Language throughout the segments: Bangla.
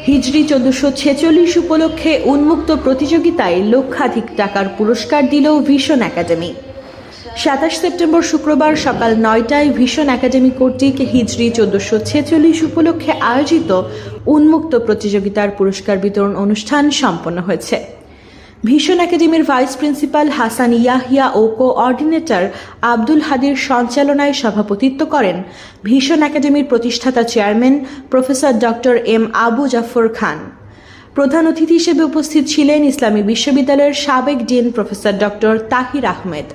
হিজরি 1446 উপলক্ষে উন্মুক্ত প্রতিযোগিতায় লক্ষাধিক টাকার পুরস্কার দিল ভিশন একাডেমি। 27 সেপ্টেম্বর শুক্রবার সকাল 9টায় ভিশন একাডেমি কর্তৃক হিজরি 1446 উপলক্ষে আয়োজিত উন্মুক্ত প্রতিযোগিতার পুরস্কার বিতরণ অনুষ্ঠান সম্পন্ন হয়েছে। ভিশন একাডেমির ভাইস প্রিন্সিপাল হাসান ইয়াহিয়া ও কোঅর্ডিনেটর আব্দুল হাদির সঞ্চালনায় সভাপতিত্ব করেন ভিশন একাডেমির প্রতিষ্ঠাতা chairman professor doctor M Abu Jafar Khan. প্রধান অতিথি হিসেবে উপস্থিত ছিলেন ইসলামী বিশ্ববিদ্যালয়ের সাবেক dean professor doctor Tahir Ahmed.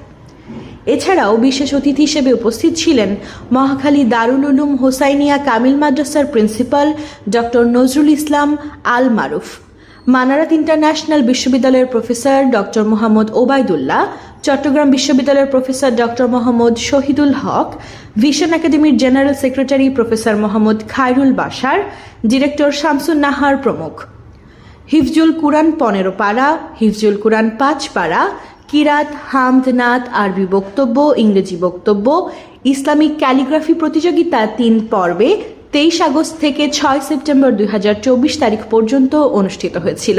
এছাড়াও বিশেষ অতিথি হিসেবে উপস্থিত ছিলেন মহাখালী দারুল উলুম হোসাইনিয়া কামিল মাদ্রাসার প্রিন্সিপাল ডক্টর নজরুল ইসলাম আল মারুফ, মানারাত ইন্টারন্যাশনাল বিশ্ববিদ্যালয়ের প্রফেসর ডক্টর মোহাম্মদ ওবায়দুল্লাহ, চট্টগ্রাম বিশ্ববিদ্যালয়ের প্রফেসর ডক্টর মোহাম্মদ শহীদুল হক, ভিশন একাডেমির general secretary professor Mohammad Khairul Bashar, director Shamsun Nahar প্রমুখ। হিফজুল কুরআন 15 পারা, হিফজুল কুরআন 5 পারা, কিরাত, হামদ, নাত, আরবি বক্তব্য, ইংরেজি বক্তব্য, ইসলামিক ক্যালিগ্রাফি প্রতিযোগিতা 3 পর্বে 23 আগস্ট থেকে 6 সেপ্টেম্বর 2024 তারিখ পর্যন্ত অনুষ্ঠিত হয়েছিল।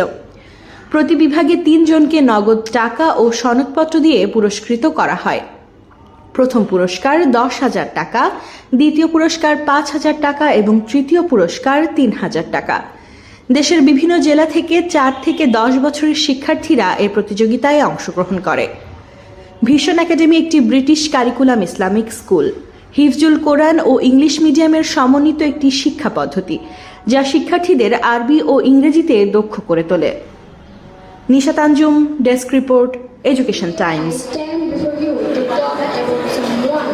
প্রতি বিভাগে 3 জনকে নগদ টাকা ও সনদপত্র দিয়ে পুরস্কৃত করা হয়। প্রথম পুরস্কার 10,000 টাকা, দ্বিতীয় পুরস্কার 5,000 টাকা এবং তৃতীয় পুরস্কার 3,000 টাকা। দেশের বিভিন্ন জেলা থেকে 4 থেকে 10 বছরের শিক্ষার্থীরা এই প্রতিযোগিতায় অংশগ্রহণ করে। ভিশন একাডেমি একটি ব্রিটিশ কারিকুলাম ইসলামিক স্কুল, হিফজুল কোরআন ও ইংলিশ মিডিয়ামের সমন্বিত একটি শিক্ষা পদ্ধতি, যা শিক্ষার্থীদের আরবি ও ইংরেজিতে দক্ষ করে তোলে। Nishat Anjum, desk report, education Times. I stand before you to talk about someone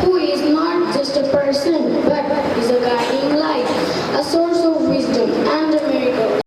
who is not just a person